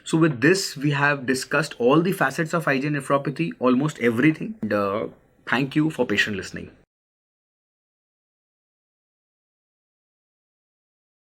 A: So with this, we have discussed all the facets of IgA nephropathy, almost everything. And, thank you for patient listening.